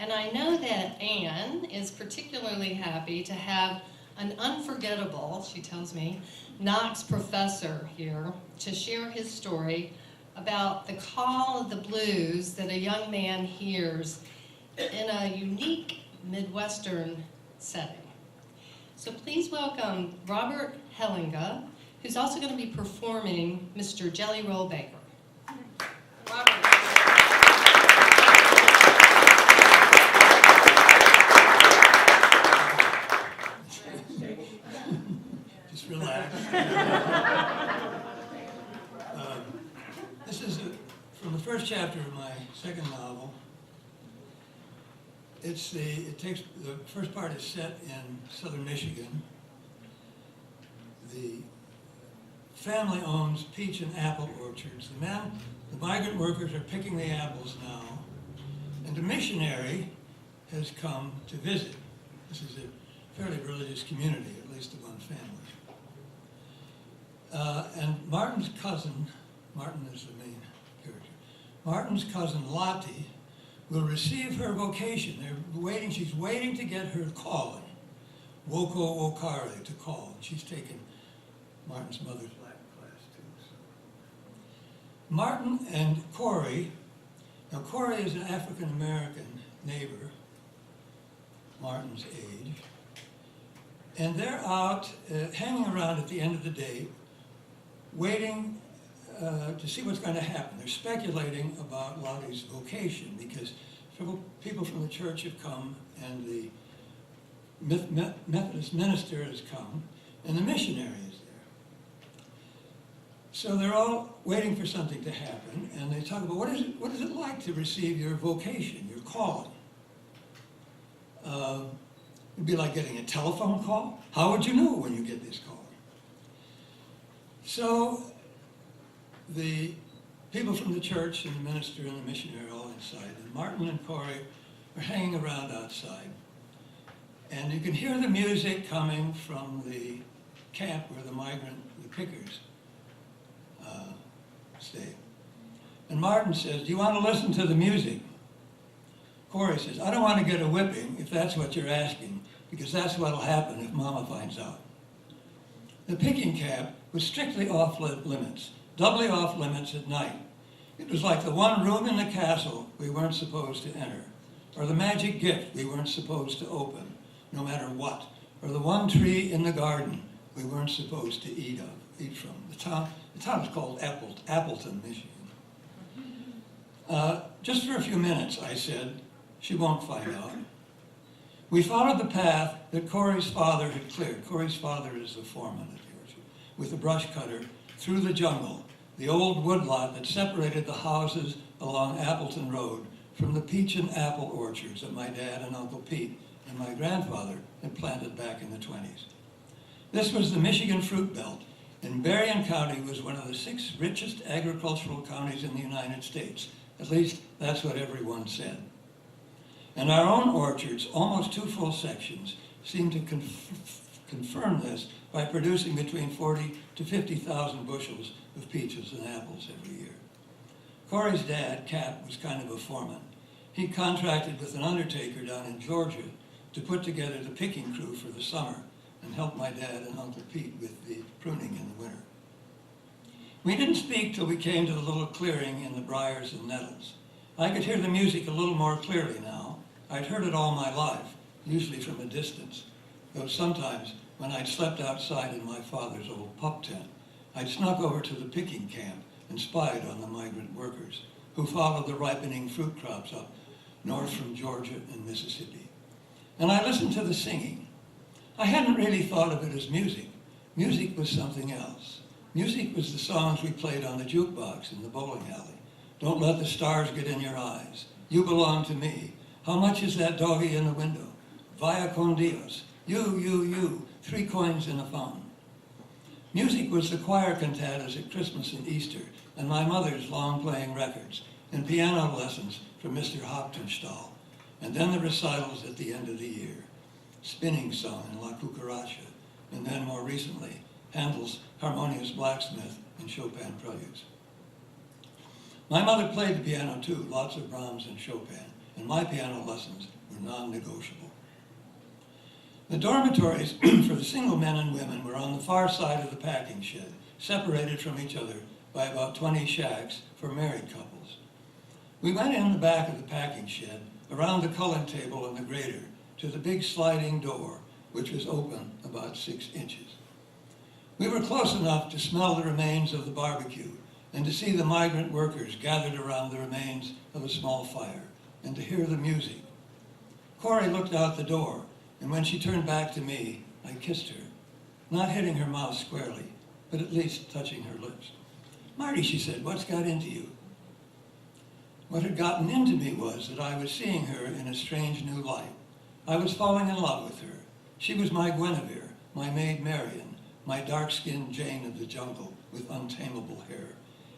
And I know that Anne is particularly happy to have an unforgettable, she tells me, Knox professor here to share his story about the call of the blues that a young man hears in a unique Midwestern setting. So please welcome Robert Hellenga, who's also going to be performing Mr. Jelly Roll Baker. Robert. Just relax. This is from the first chapter of my second novel. The first part is set in southern Michigan. The family owns peach and apple orchards. The migrant workers are picking the apples now, and a missionary has come to visit. This is a fairly religious community, at least of one family. And Martin's cousin, Martin is the main character, Martin's cousin Lottie will receive her vocation. She's waiting to get her calling, Woko Wokare, to call. She's taken Martin's mother's Latin class too. So. Martin and Corey, now Corey is an African-American neighbor, Martin's age, and they're out hanging around at the end of the day, waiting to see what's going to happen. They're speculating about Lottie's vocation because several people from the church have come, and the Methodist minister has come, and the missionary is there. So they're all waiting for something to happen, and they talk about what is it like to receive your vocation, your calling. It'd be like getting a telephone call. How would you know when you get this call? So the people from the church and the minister and the missionary are all inside, and Martin and Corey are hanging around outside. And you can hear the music coming from the camp where the pickers stay. And Martin says, "Do you want to listen to the music?" Corey says, "I don't want to get a whipping if that's what you're asking, because that's what'll happen if Mama finds out." The picking camp was strictly off limits, doubly off limits at night. It was like the one room in the castle we weren't supposed to enter, or the magic gift we weren't supposed to open, no matter what, or the one tree in the garden we weren't supposed to eat from. The town is called Appleton, Michigan. Just for a few minutes, I said, "She won't find out." We followed the path that Corey's father had cleared. Corey's father is the foreman at the orchard, with a brush cutter through the jungle, the old woodlot that separated the houses along Appleton Road from the peach and apple orchards that my dad and Uncle Pete and my grandfather had planted back in the 20s. This was the Michigan Fruit Belt, and Berrien County was one of the 6 richest agricultural counties in the United States. At least that's what everyone said. And our own orchards, almost 2 full sections, seem to confirm this by producing between 40 to 50,000 bushels of peaches and apples every year. Corey's dad, Cap, was kind of a foreman. He contracted with an undertaker down in Georgia to put together the picking crew for the summer and help my dad and Uncle Pete with the pruning in the winter. We didn't speak till we came to the little clearing in the briars and nettles. I could hear the music a little more clearly now. I'd heard it all my life, usually from a distance, though sometimes when I'd slept outside in my father's old pup tent, I'd snuck over to the picking camp and spied on the migrant workers who followed the ripening fruit crops up north from Georgia and Mississippi. And I listened to the singing. I hadn't really thought of it as music. Music was something else. Music was the songs we played on the jukebox in the bowling alley. Don't let the stars get in your eyes. You belong to me. How much is that doggy in the window? Vaya con Dios. You, 3 coins in a fountain. Music was the choir cantatas at Christmas and Easter, and my mother's long-playing records, and piano lessons from Mr. Hoptenstall, and then the recitals at the end of the year. Spinning Song and La Cucaracha, and then more recently, Handel's Harmonious Blacksmith and Chopin Preludes. My mother played the piano too, lots of Brahms and Chopin, and my piano lessons were non-negotiable. The dormitories for the single men and women were on the far side of the packing shed, separated from each other by about 20 shacks for married couples. We went in the back of the packing shed, around the culling table and the grader, to the big sliding door, which was open about 6 inches. We were close enough to smell the remains of the barbecue and to see the migrant workers gathered around the remains of a small fire and to hear the music. Corey looked out the door, and when she turned back to me, I kissed her, not hitting her mouth squarely, but at least touching her lips. "Marty," she said, "what's got into you?" What had gotten into me was that I was seeing her in a strange new light. I was falling in love with her. She was my Guinevere, my maid Marian, my dark-skinned Jane of the jungle with untamable hair,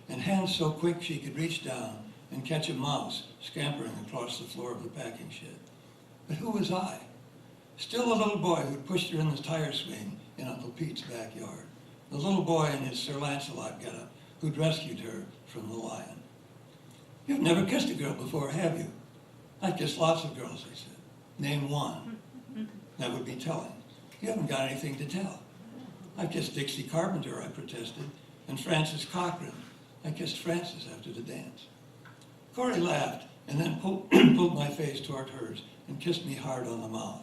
and hands so quick she could reach down and catch a mouse scampering across the floor of the packing shed. But who was I? Still a little boy who'd pushed her in the tire swing in Uncle Pete's backyard. The little boy in his Sir Lancelot getup who'd rescued her from the lion. "You've never kissed a girl before, have you?" "I've kissed lots of girls," I said. "Name one." That would be telling. "You haven't got anything to tell." "I've kissed Dixie Carpenter," I protested, "and Frances Cochran. I kissed Frances after the dance." Corey laughed and then pulled my face toward hers and kissed me hard on the mouth.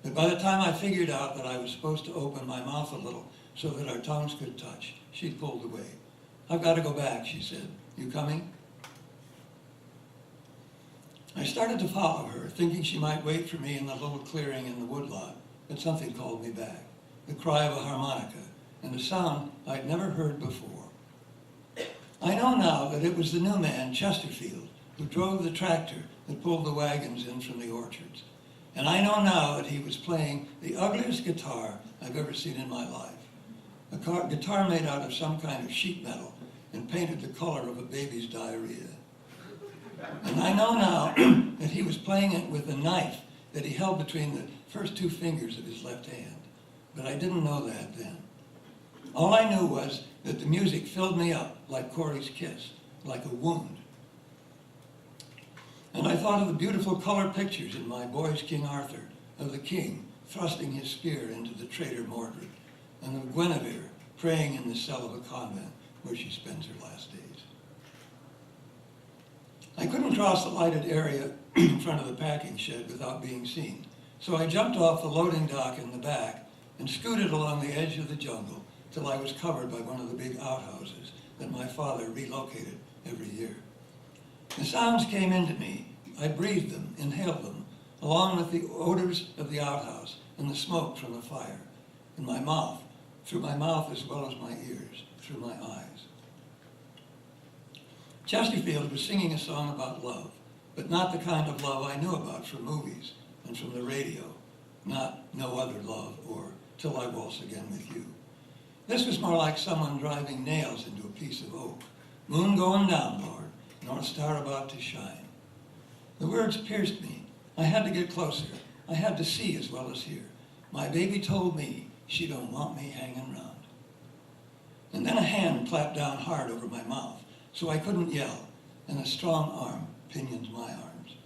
But by the time I figured out that I was supposed to open my mouth a little so that our tongues could touch, she'd pulled away. "I've got to go back," she said. "You coming?" I started to follow her, thinking she might wait for me in the little clearing in the woodlot, but something called me back. The cry of a harmonica, and a sound I'd never heard before. I know now that it was the new man, Chesterfield, who drove the tractor that pulled the wagons in from the orchards. And I know now that he was playing the ugliest guitar I've ever seen in my life. A guitar made out of some kind of sheet metal and painted the color of a baby's diarrhea. And I know now that he was playing it with a knife that he held between the first 2 fingers of his left hand. But I didn't know that then. All I knew was that the music filled me up like Corey's kiss, like a wound. And I thought of the beautiful color pictures in my boy's King Arthur, of the king thrusting his spear into the traitor Mordred, and of Guinevere praying in the cell of a convent where she spends her last days. I couldn't cross the lighted area in front of the packing shed without being seen, so I jumped off the loading dock in the back and scooted along the edge of the jungle till I was covered by one of the big outhouses that my father relocated every year. The sounds came into me. I breathed them, inhaled them, along with the odors of the outhouse and the smoke from the fire, in my mouth, through my mouth as well as my ears, through my eyes. Chesterfield was singing a song about love, but not the kind of love I knew about from movies and from the radio, not No Other Love or Till I Waltz Again With You. This was more like someone driving nails into a piece of oak. Moon going down, Lord, North Star about to shine. The words pierced me. I had to get closer. I had to see as well as hear. My baby told me she don't want me hanging around. And then a hand clapped down hard over my mouth, so I couldn't yell, and a strong arm pinioned my arms.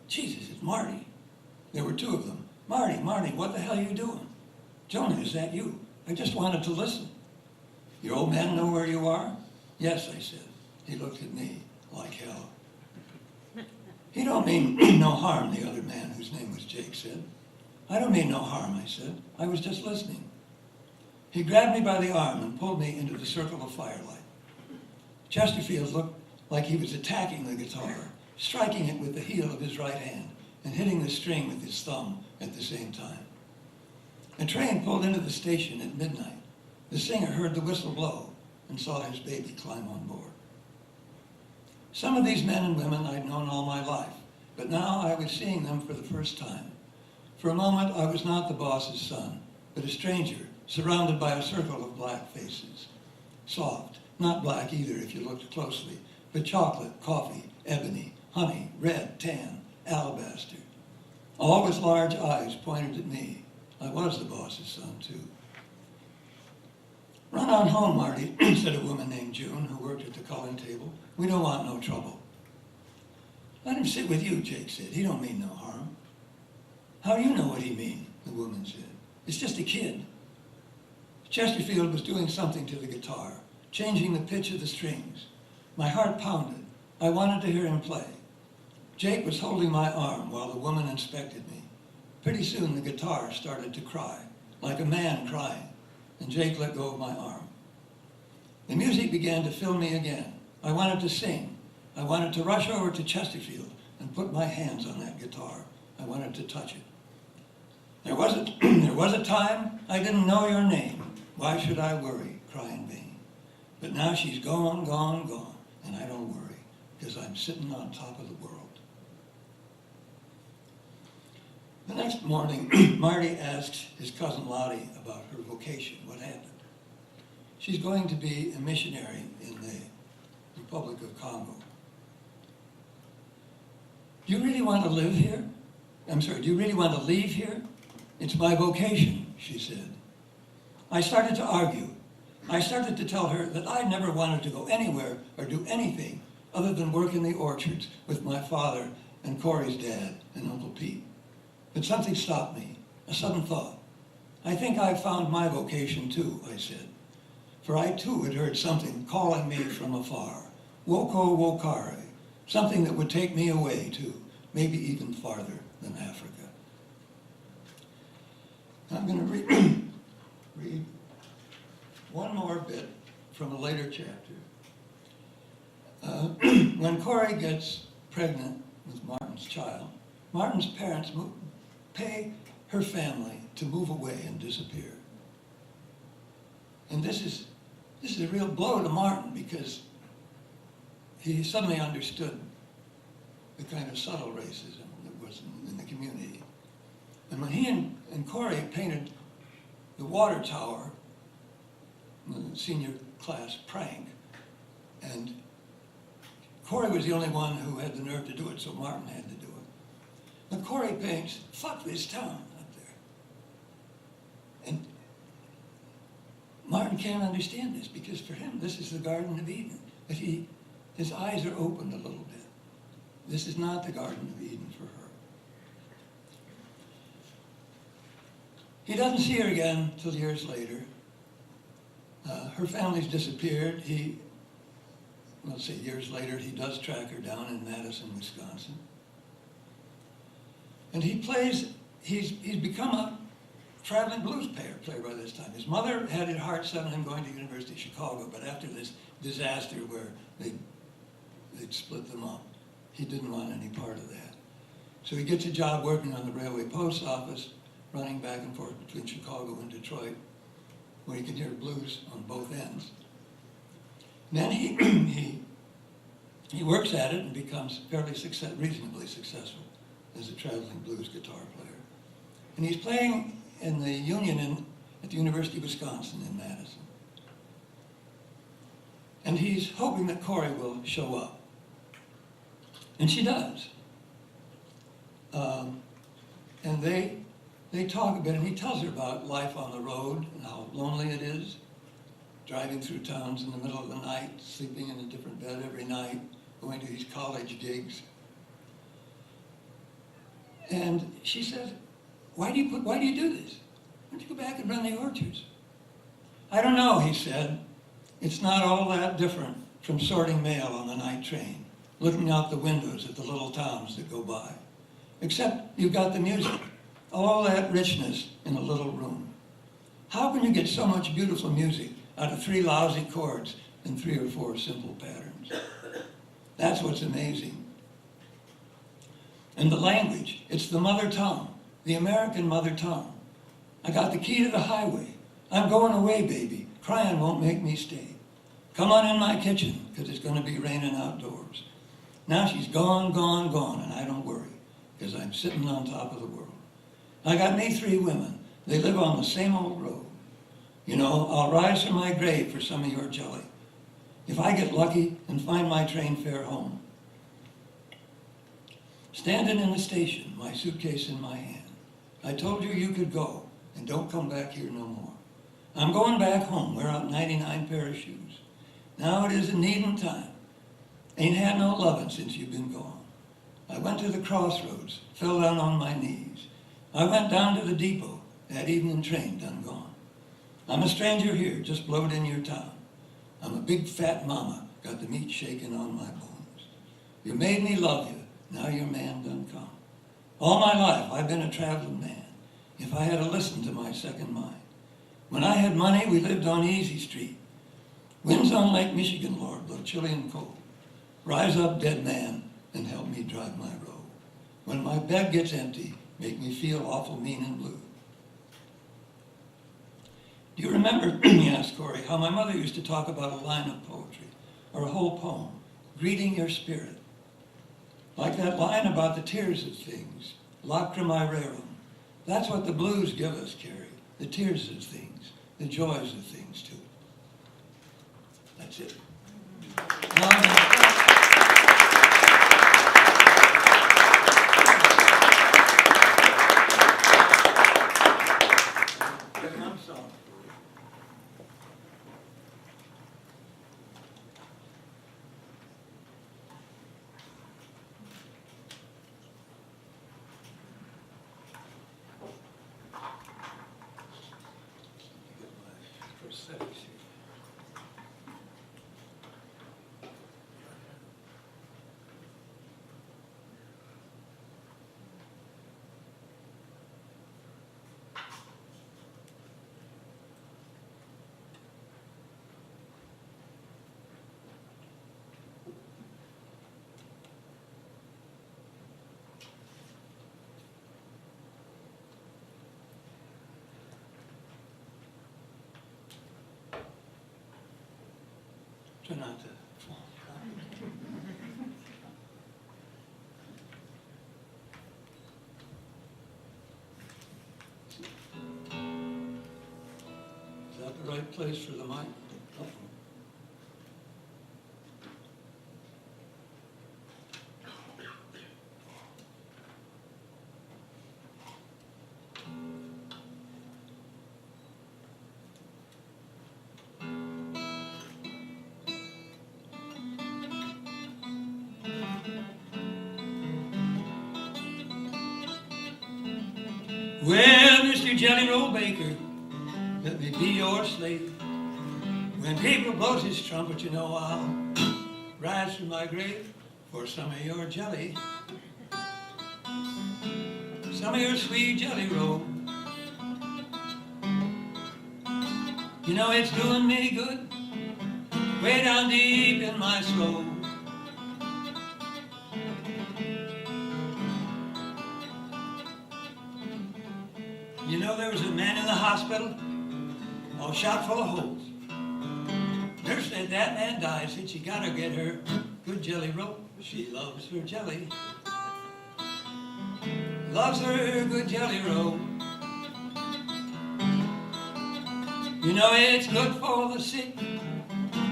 Jesus, it's Marty. There were 2 of them. Marty, what the hell are you doing? Jonah, is that you? I just wanted to listen. Your old man know where you are? Yes, I said. He looked at me like hell. He don't mean no harm, the other man, whose name was Jake, said. I don't mean no harm, I said. I was just listening. He grabbed me by the arm and pulled me into the circle of firelight. Chesterfield looked like he was attacking the guitar, striking it with the heel of his right hand and hitting the string with his thumb at the same time. A train pulled into the station at midnight. The singer heard the whistle blow and saw his baby climb on board. Some of these men and women I'd known all my life, but now I was seeing them for the first time. For a moment, I was not the boss's son, but a stranger surrounded by a circle of black faces. Soft, not black either if you looked closely, but chocolate, coffee, ebony, honey, red, tan, alabaster. All with large eyes pointed at me. I was the boss's son, too. Run on home, Marty, said a woman named June who worked at the culling table. We don't want no trouble. Let him sit with you, Jake said. He don't mean no harm. How do you know what he mean? The woman said. It's just a kid. Chesterfield was doing something to the guitar, changing the pitch of the strings. My heart pounded. I wanted to hear him play. Jake was holding my arm while the woman inspected me. Pretty soon the guitar started to cry, like a man crying, and Jake let go of my arm. The music began to fill me again. I wanted to sing. I wanted to rush over to Chesterfield and put my hands on that guitar. I wanted to touch it. There was a time I didn't know your name. Why should I worry, cry in vain? But now she's gone, gone, gone, and I don't worry, because I'm sitting on top of the world. The next morning, Marty asked his cousin Lottie about her vocation, what happened. She's going to be a missionary in the Republic of Congo. Do you really want to live here? Do you really want to leave here? It's my vocation, she said. I started to argue. I started to tell her that I never wanted to go anywhere or do anything other than work in the orchards with my father and Corey's dad and Uncle Pete. But something stopped me, a sudden thought. I think I've found my vocation too, I said. For I too had heard something calling me from afar. Woko wokare, something that would take me away to maybe even farther than Africa. I'm going to read one more bit from a later chapter. When Corey gets pregnant with Martin's child, Martin's parents pay her family to move away and disappear. And this is a real blow to Martin, because he suddenly understood the kind of subtle racism that was in the community. And when he and Corey painted the water tower, the senior class prank, and Corey was the only one who had the nerve to do it, so Martin had to do it. But Corey paints, fuck this town up there. And Martin can't understand this, because for him, this is the Garden of Eden. But his eyes are opened a little bit. This is not the Garden of Eden for her. He doesn't see her again till years later. Her family's disappeared. Let's say years later, he does track her down in Madison, Wisconsin. And he's become a traveling blues player by this time. His mother had her heart set on him going to the University of Chicago, but after this disaster where they'd split them up, he didn't want any part of that. So he gets a job working on the railway post office, running back and forth between Chicago and Detroit, where he can hear blues on both ends. And then he works at it and becomes reasonably successful as a traveling blues guitar player. And he's playing in the Union at the University of Wisconsin in Madison. And he's hoping that Corey will show up. And she does. And they talk a bit, and he tells her about life on the road and how lonely it is, driving through towns in the middle of the night, sleeping in a different bed every night, going to these college gigs. And she says, why do you do this? Why don't you go back and run the orchards? I don't know, he said. It's not all that different from sorting mail on the night train, looking out the windows at the little towns that go by. Except you've got the music, all that richness in a little room. How can you get so much beautiful music out of 3 lousy chords and 3 or 4 simple patterns? That's what's amazing. And the language, it's the mother tongue, the American mother tongue. I got the key to the highway. I'm going away, baby. Crying won't make me stay. Come on in my kitchen, because it's going to be raining outdoors. Now she's gone, gone, gone, and I don't worry, because I'm sitting on top of the world. I got me 3 women. They live on the same old road. You know, I'll rise from my grave for some of your jelly, if I get lucky and find my train fare home. Standing in the station, my suitcase in my hand, I told you you could go, and don't come back here no more. I'm going back home, wear out 99 pair of shoes. Now it is a needin' time. Ain't had no lovin' since you've been gone. I went to the crossroads, fell down on my knees. I went down to the depot, that evening train done gone. I'm a stranger here, just blowed in your town. I'm a big fat mama, got the meat shaking on my bones. You made me love you, now your man done come. All my life I've been a traveling man, if I had to listen to my second mind. When I had money, we lived on Easy Street. Winds on Lake Michigan, Lord, blow chilly and cold. Rise up, dead man, and help me drive my road. When my bed gets empty, make me feel awful mean and blue. Do you remember, he asked Corey, how my mother used to talk about a line of poetry, or a whole poem, greeting your spirit? Like that line about the tears of things, lacrimae rerum. That's what the blues give us, Carrie, the tears of things, the joys of things, too. That's it. Try not to fall. Is that the right place for the mic? Oh. Well, Mr. Jelly Roll Baker, let me be your slave. When people blows his trumpet, you know I'll rise from my grave for some of your jelly, some of your sweet jelly roll. You know it's doing me good, way down deep in my soul. You know there was a man in the hospital, all shot full of holes. Nurse said that man died, said she gotta get her good jelly roll. She loves her jelly, loves her good jelly roll. You know it's good for the sick,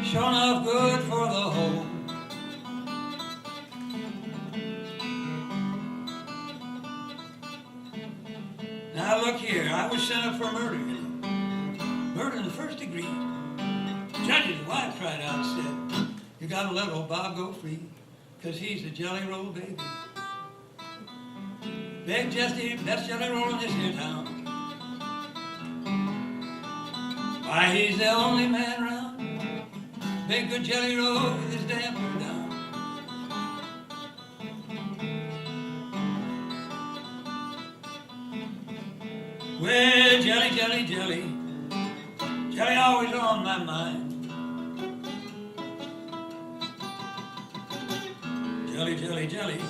sure enough good for the whole. Now look here, I was sent up for murder, you know. Murder in the first degree. Judge's wife cried out and said, you gotta let old Bob go free, 'cause he's a jelly roll baby. Big Jesse, best jelly roll in this here town. Why, he's the only man around. Big good jelly roll with his damper down. Well, jelly, jelly, jelly, jelly always on my mind. Jelly, jelly, jelly,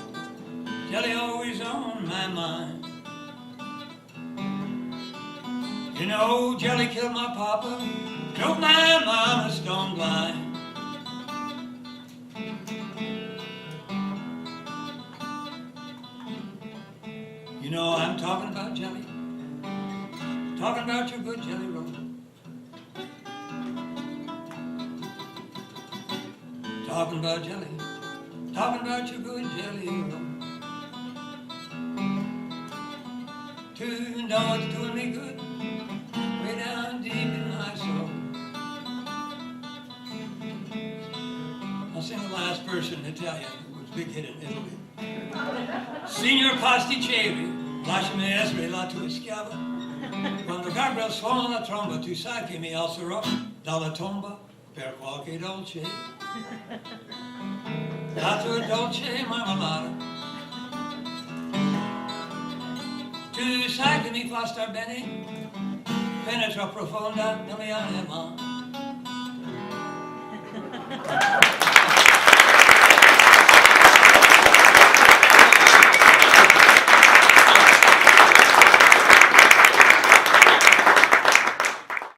jelly always on my mind. You know, jelly killed my papa, drove my mama stone blind. You know, I'm talking about jelly. Talking about your good jelly roll. Talking about jelly. Talking about your good jelly roll. You know it's doing me good, way down deep in my soul. I'll sing the last verse in Italian. It was big hit in Italy. Signor Pasticceri, lasciami essere la tua schiava. Quando Gabriel suona la tromba, tu sai che mi alzerò dalla tomba per qualche dolce. La tua dolce marmellata. Tu sai che mi fa star bene, penetra profonda nelle anima.